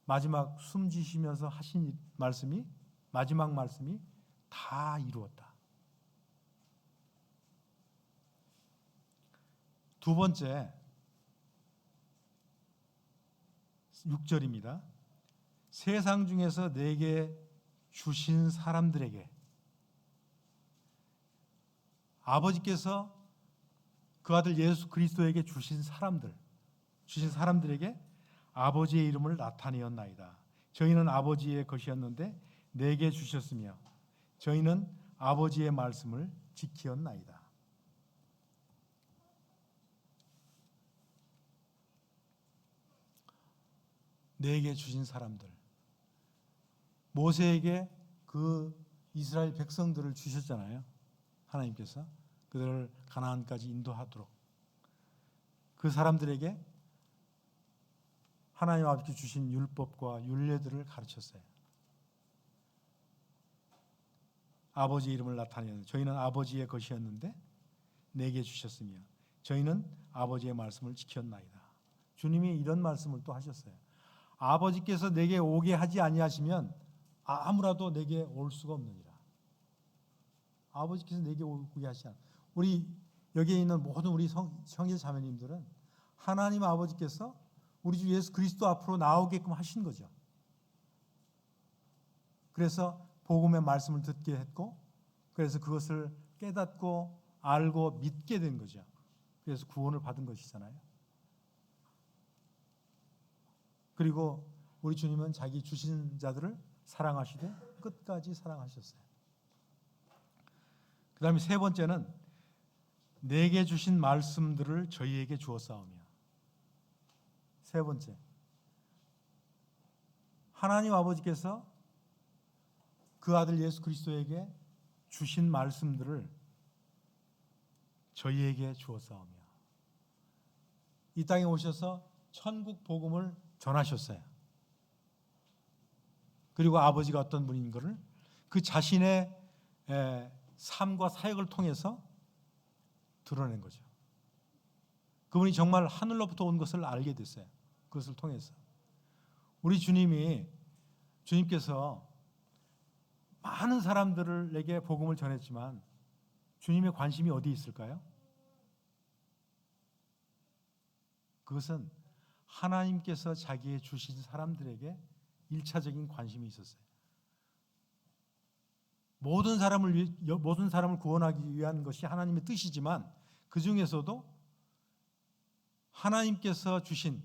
마지막 숨지시면서 하신 말씀이 마지막 말씀이 다 이루었다. 두 번째 6절입니다. 세상 중에서 내게 주신 사람들에게 아버지께서 그 아들 예수 그리스도에게 주신 사람들에게 아버지의 이름을 나타내었나이다. 저희는 아버지의 것이었는데 내게 주셨으며 저희는 아버지의 말씀을 지키었나이다. 내게 주신 사람들, 모세에게 그 이스라엘 백성들을 주셨잖아요. 하나님께서 그들을 가나안까지 인도하도록 그 사람들에게 하나님 아버지께 주신 율법과 율례들을 가르쳤어요. 아버지의 이름을 나타내는 저희는 아버지의 것이었는데 내게 주셨으며 저희는 아버지의 말씀을 지켰나이다. 주님이 이런 말씀을 또 하셨어요. 아버지께서 내게 오게 하지 아니하시면 아무라도 내게 올 수가 없느니라. 아버지께서 내게 오게 하시 않. 우리 여기에 있는 모든 우리 형제 자매님들은 하나님 아버지께서 우리 주 예수 그리스도 앞으로 나오게끔 하신 거죠. 그래서 복음의 말씀을 듣게 했고 그래서 그것을 깨닫고 알고 믿게 된 거죠. 그래서 구원을 받은 것이잖아요. 그리고 우리 주님은 자기 주신 자들을 사랑하시되 끝까지 사랑하셨어요. 그 다음에 세 번째는 내게 주신 말씀들을 저희에게 주었사오며 세 번째 하나님 아버지께서 그 아들 예수 그리스도에게 주신 말씀들을 저희에게 주었사오며 이 땅에 오셔서 천국 복음을 전하셨어요. 그리고 아버지가 어떤 분인 것을 그 자신의 삶과 사역을 통해서 드러낸 거죠. 그분이 정말 하늘로부터 온 것을 알게 됐어요. 그것을 통해서 우리 주님께서 많은 사람들에게 복음을 전했지만 주님의 관심이 어디 있을까요? 그것은 하나님께서 자기의 주신 사람들에게 일차적인 관심이 있었어요. 모든 사람을 구원하기 위한 것이 하나님의 뜻이지만 그 중에서도 하나님께서 주신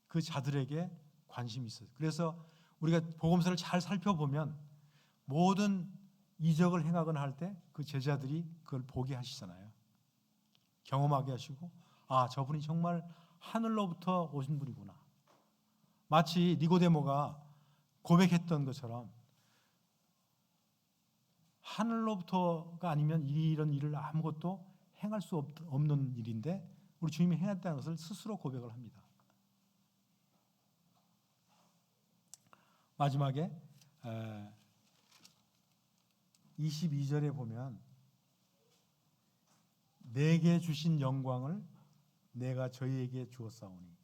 그 자들에게 관심이 있어요. 그래서 우리가 복음서를 잘 살펴보면 모든 이적을 행하거나 할 때 그 제자들이 그걸 보게 하시잖아요. 경험하게 하시고 저분이 정말 하늘로부터 오신 분이구나. 마치 니고데모가 고백했던 것처럼 하늘로부터가 아니면 이런 일을 아무것도 행할 수 없는 일인데 우리 주님이 행했다는 것을 스스로 고백을 합니다. 마지막에 22절에 보면 내게 주신 영광을 내가 저희에게 주었사오니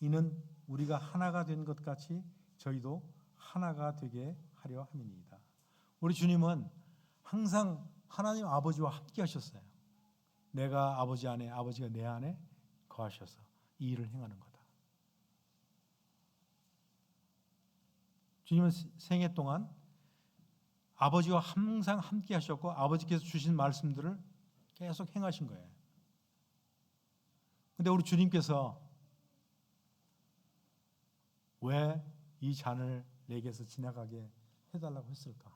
이는 우리가 하나가 된 것 같이 저희도 하나가 되게 하려 함이니이다. 우리 주님은 항상 하나님 아버지와 함께 하셨어요. 내가 아버지 안에, 아버지가 내 안에 거하셔서 이 일을 행하는 거다. 주님은 생애 동안 아버지와 항상 함께 하셨고 아버지께서 주신 말씀들을 계속 행하신 거예요. 근데 우리 주님께서 왜 이 잔을 내게서 지나가게 해달라고 했을까?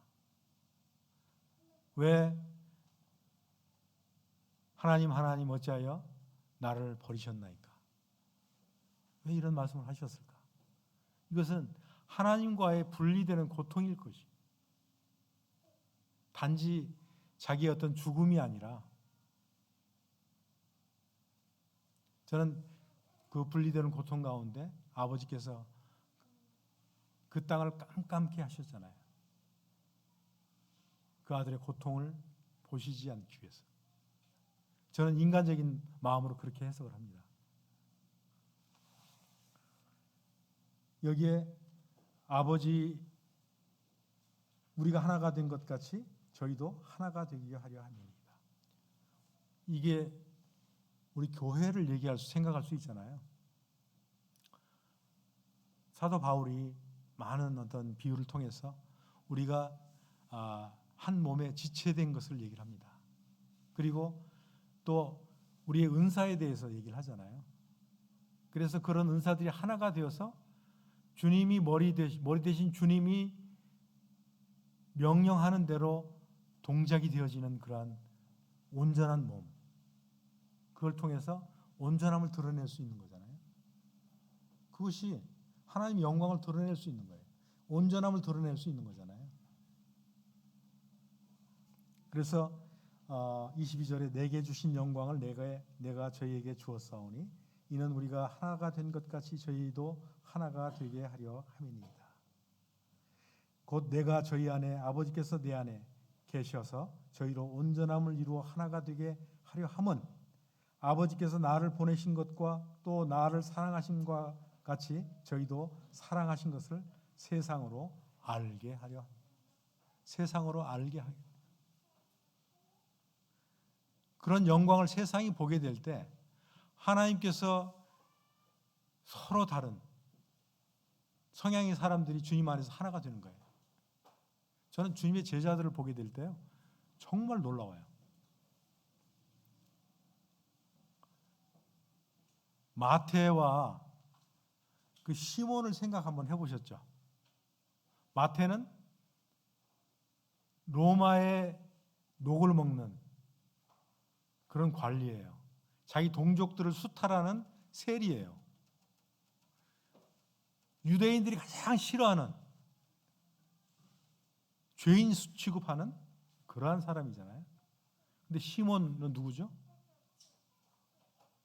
왜 하나님 어찌하여 나를 버리셨나이까? 왜 이런 말씀을 하셨을까? 이것은 하나님과의 분리되는 고통일 것이. 단지 자기의 어떤 죽음이 아니라 저는 그 분리되는 고통 가운데 아버지께서 그 땅을 깜깜케 하셨잖아요. 그 아들의 고통을 보시지 않기 위해서. 저는 인간적인 마음으로 그렇게 해석을 합니다. 여기에 아버지 우리가 하나가 된 것 같이 저희도 하나가 되게 하려 합니다. 이게 우리 교회를 생각할 수 있잖아요. 사도 바울이 많은 어떤 비유를 통해서 우리가 한 몸에 지체된 것을 얘기를 합니다. 그리고 또 우리의 은사에 대해서 얘기를 하잖아요. 그래서 그런 은사들이 하나가 되어서 주님이 머리 대신 주님이 명령하는 대로 동작이 되어지는 그러한 온전한 몸, 그걸 통해서 온전함을 드러낼 수 있는 거잖아요. 그것이 하나님의 영광을 드러낼 수 있는 거예요. 온전함을 드러낼 수 있는 거잖아요. 그래서 22절에 내게 주신 영광을 내가 저희에게 주었사오니 이는 우리가 하나가 된 것 같이 저희도 하나가 되게 하려 함이니이다. 곧 내가 저희 안에 아버지께서 내 안에 계셔서 저희로 온전함을 이루어 하나가 되게 하려 함은 아버지께서 나를 보내신 것과 또 나를 사랑하신 것과 같이 저희도 사랑하신 것을 세상으로 알게 하려 합니다. 세상으로 알게 하려. 그런 영광을 세상이 보게 될 때 하나님께서 서로 다른 성향의 사람들이 주님 안에서 하나가 되는 거예요. 저는 주님의 제자들을 보게 될 때요 정말 놀라워요. 마태와 그 시몬을 생각 한번 해보셨죠? 마태는 로마의 녹을 먹는 그런 관리예요. 자기 동족들을 수탈하는 세리예요. 유대인들이 가장 싫어하는 죄인 취급하는 그러한 사람이잖아요. 근데 시몬은 누구죠?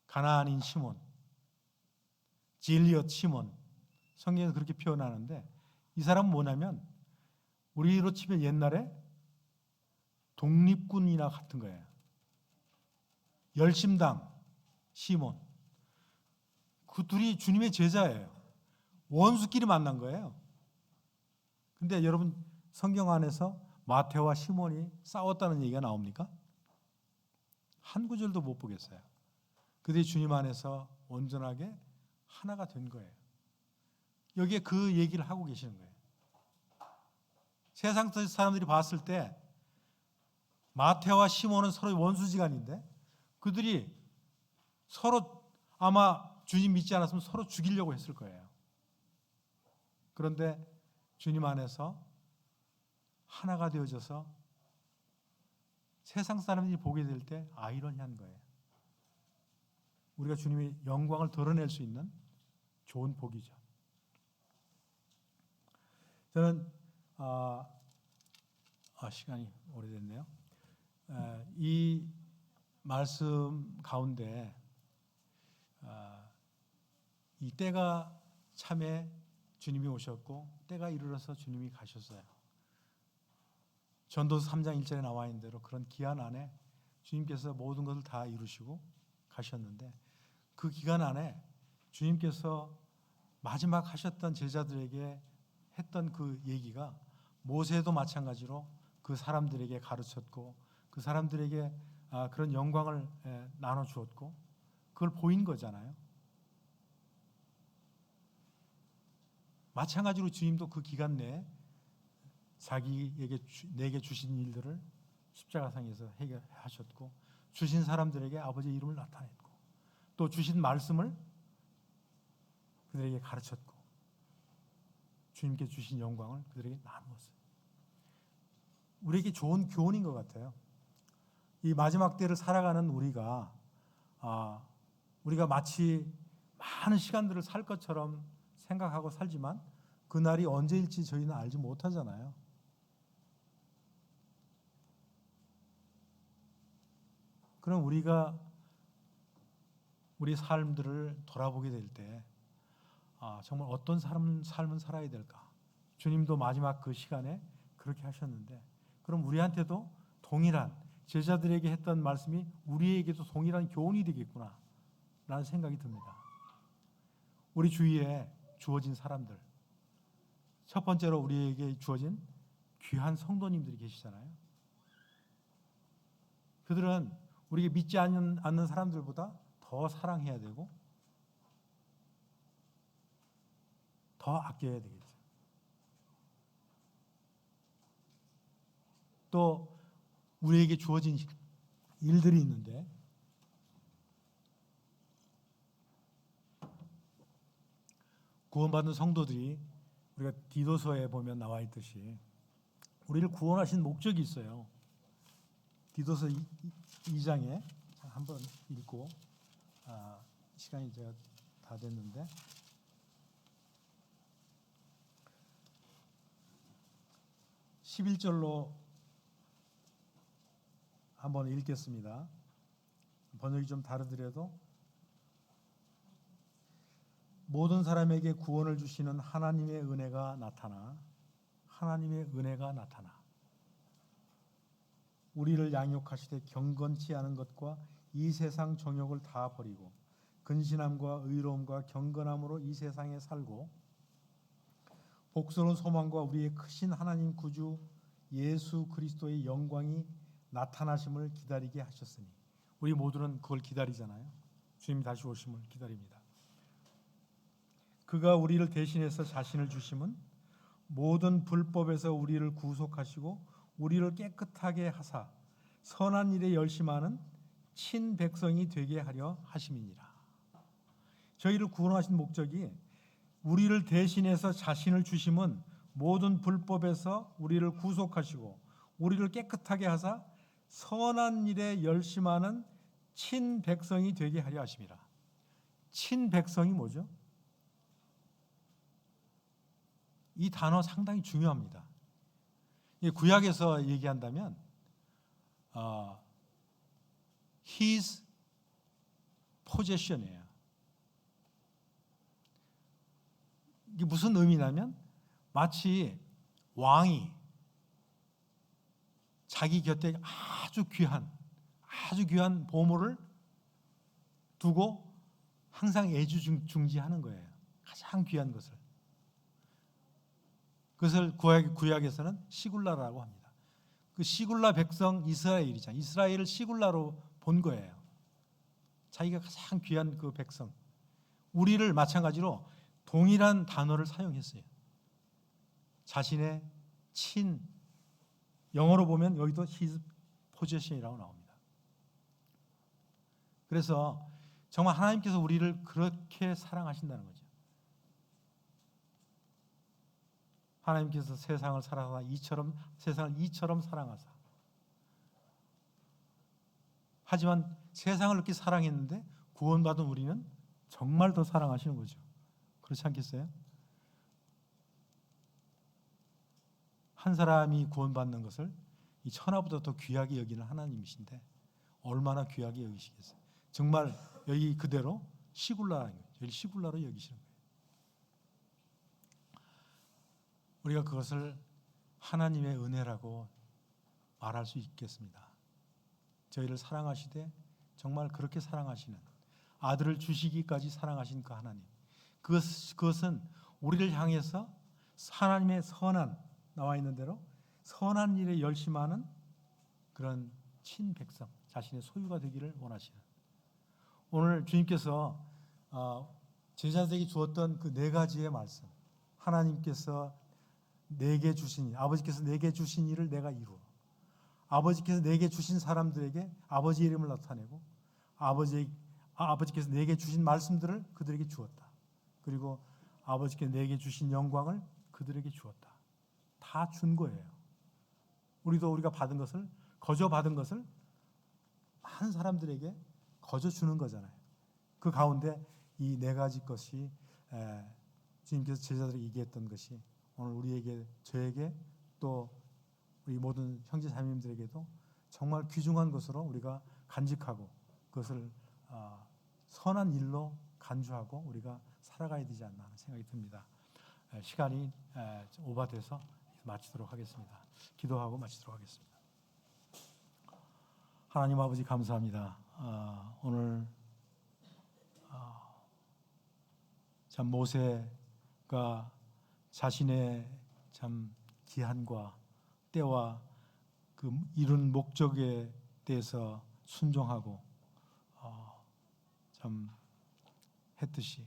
가나안인 시몬, 질리엇 시몬. 성경에서 그렇게 표현하는데 이 사람은 뭐냐면 우리로 치면 옛날에 독립군이나 같은 거예요. 열심당 시몬. 그 둘이 주님의 제자예요. 원수끼리 만난 거예요. 근데 여러분 성경 안에서 마태와 시몬이 싸웠다는 얘기가 나옵니까? 한 구절도 못 보겠어요. 그들이 주님 안에서 온전하게 하나가 된 거예요. 여기에 그 얘기를 하고 계시는 거예요. 세상 사람들이 봤을 때 마태와 시몬은 서로 원수지간인데 그들이 서로 아마 주님 믿지 않았으면 서로 죽이려고 했을 거예요. 그런데 주님 안에서 하나가 되어져서 세상 사람들이 보게 될 때 아이러니한 거예요. 우리가 주님의 영광을 드러낼 수 있는 좋은 복이죠. 저는 시간이 오래됐네요. 이 말씀 가운데 이 때가 참에 주님이 오셨고 때가 이르러서 주님이 가셨어요. 전도서 3장 1절에 나와 있는 대로 그런 기한 안에 주님께서 모든 것을 다 이루시고 가셨는데, 그 기간 안에 주님께서 마지막 하셨던 제자들에게 했던 그 얘기가 모세도 마찬가지로 그 사람들에게 가르쳤고 그 사람들에게 그런 영광을 나눠주었고 그걸 보인 거잖아요. 마찬가지로 주님도 그 기간 내에 자기에게 내게 주신 일들을 십자가상에서 해결하셨고 주신 사람들에게 아버지의 이름을 나타냈고 또 주신 말씀을 그들에게 가르쳤고 주님께 주신 영광을 그들에게 나누었어요. 우리에게 좋은 교훈인 것 같아요. 이 마지막 때를 살아가는 우리가 마치 많은 시간들을 살 것처럼 생각하고 살지만 그날이 언제일지 저희는 알지 못하잖아요. 그럼 우리가 우리 삶들을 돌아보게 될 때 정말 어떤 삶을 살아야 될까? 주님도 마지막 그 시간에 그렇게 하셨는데 그럼 우리한테도 동일한 제자들에게 했던 말씀이 우리에게도 동일한 교훈이 되겠구나 라는 생각이 듭니다. 우리 주위에 주어진 사람들, 첫 번째로 우리에게 주어진 귀한 성도님들이 계시잖아요. 그들은 우리에게 믿지 않는 사람들보다 더 사랑해야 되고 더 아껴야 되겠죠. 또 우리에게 주어진 일들이 있는데 구원받은 성도들이 우리가 디도서에 보면 나와 있듯이 우리를 구원하신 목적이 있어요. 디도서 2장에 한번 읽고 시간이 제가 다 됐는데 11절로 한번 읽겠습니다. 번역이 좀 다르더라도 모든 사람에게 구원을 주시는 하나님의 은혜가 나타나 우리를 양육하시되 경건치 않은 것과 이 세상 정욕을 다 버리고 근신함과 의로움과 경건함으로 이 세상에 살고 복스러운 소망과 우리의 크신 하나님 구주 예수 그리스도의 영광이 나타나심을 기다리게 하셨으니 우리 모두는 그걸 기다리잖아요. 주님 다시 오심을 기다립니다. 그가 우리를 대신해서 자신을 주심은 모든 불법에서 우리를 구속하시고 우리를 깨끗하게 하사 선한 일에 열심하는 친백성이 되게 하려 하심이니라. 저희를 구원하신 목적이 우리를 대신해서 자신을 주심은 모든 불법에서 우리를 구속하시고 우리를 깨끗하게 하사 선한 일에 열심하는 친백성이 되게 하려 하심이라. 친백성이 뭐죠? 이 단어 상당히 중요합니다. 구약에서 얘기한다면 His possession이에요. 이게 무슨 의미냐면 마치 왕이 자기 곁에 아주 귀한 보물을 두고 항상 애지중지하는 거예요. 가장 귀한 것을. 그것을 구약에서는 시굴라라고 합니다. 그 시굴라 백성 이스라엘이잖아요. 이스라엘을 시굴라로 본 거예요. 자기가 가장 귀한 그 백성. 우리를 마찬가지로 동일한 단어를 사용했어요. 자신의 영어로 보면 여기도 his possession이라고 나옵니다. 그래서 정말 하나님께서 우리를 그렇게 사랑하신다는 거죠. 하나님께서 세상을 이처럼 사랑하사. 하지만 세상을 그렇게 사랑했는데 구원받은 우리는 정말 더 사랑하시는 거죠. 그렇지 않겠어요? 한 사람이 구원받는 것을 이 천하보다 더 귀하게 여기는 하나님이신데 얼마나 귀하게 여기시겠어요? 정말 여기 그대로 시굴라라는 거예요. 시굴라로 여기시는 거예요. 우리가 그것을 하나님의 은혜라고 말할 수 있겠습니다. 저희를 사랑하시되 정말 그렇게 사랑하시는, 아들을 주시기까지 사랑하신 그 하나님, 그것은 우리를 향해서 하나님의 선한, 나와 있는 대로 선한 일에 열심하는 그런 친백성, 자신의 소유가 되기를 원하시는, 오늘 주님께서 제자들에게 주었던 그 네 가지의 말씀, 하나님께서 내게 주신 일, 아버지께서 내게 주신 일을 내가 이루어, 아버지께서 내게 주신 사람들에게 아버지 이름을 나타내고, 아버지께서 내게 주신 말씀들을 그들에게 주었다. 그리고 아버지께서 내게 주신 영광을 그들에게 주었다. 다 준 거예요. 우리도 우리가 받은 것을, 거저 받은 것을 많은 사람들에게 거저 주는 거잖아요. 그 가운데 이 네 가지 것이 주님께서 제자들에게 얘기했던 것이 오늘 우리에게, 저에게, 또 우리 모든 형제 자매님들에게도 정말 귀중한 것으로 우리가 간직하고 그것을 선한 일로 간주하고 우리가 살아가야 되지 않나 하는 생각이 듭니다. 시간이 오버돼서 마치도록 하겠습니다. 기도하고 마치도록 하겠습니다. 하나님 아버지 감사합니다. 오늘 참 모세가 자신의 참 기한과 때와 그 이룬 목적에 대해서 순종하고 참 했듯이,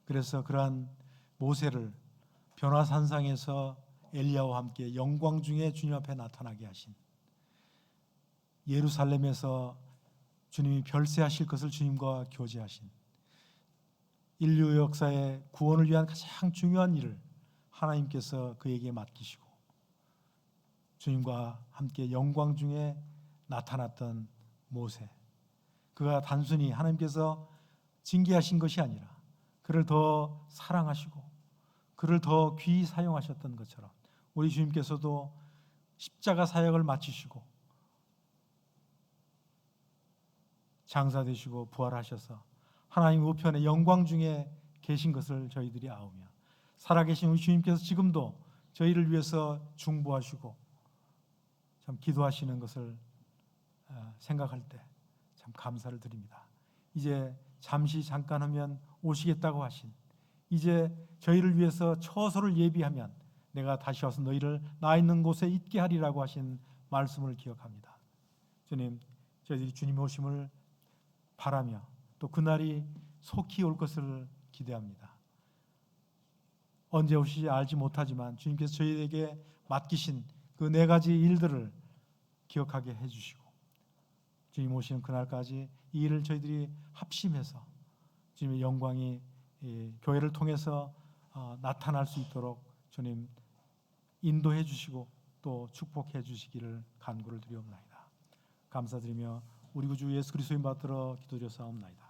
그래서 그러한 모세를 변화산상에서 엘리야와 함께 영광 중에 주님 앞에 나타나게 하신, 예루살렘에서 주님이 별세하실 것을 주님과 교제하신, 인류 역사의 구원을 위한 가장 중요한 일을 하나님께서 그에게 맡기시고 주님과 함께 영광 중에 나타났던 모세, 그가 단순히 하나님께서 징계하신 것이 아니라 그를 더 사랑하시고 그를 더 귀히 사용하셨던 것처럼 우리 주님께서도 십자가 사역을 마치시고 장사되시고 부활하셔서 하나님 우편의 영광 중에 계신 것을 저희들이 아오며, 살아계신 우리 주님께서 지금도 저희를 위해서 중보하시고 참 기도하시는 것을 생각할 때 참 감사를 드립니다. 이제 잠시 잠깐 하면 오시겠다고 하신, 이제 저희를 위해서 처소를 예비하면 내가 다시 와서 너희를 나 있는 곳에 있게 하리라고 하신 말씀을 기억합니다. 주님, 저희들이 주님 오심을 바라며 또 그날이 속히 올 것을 기대합니다. 언제 오실지 알지 못하지만 주님께서 저희에게 맡기신 그 네 가지 일들을 기억하게 해주시고 주님 오시는 그날까지 이 일을 저희들이 합심해서 주님의 영광이 교회를 통해서 나타날 수 있도록 주님 인도해 주시고 또 축복해 주시기를 간구를 드리옵나이다. 감사드리며 우리 구주 예수 그리스도인 받들어 기도드려 사옵나이다.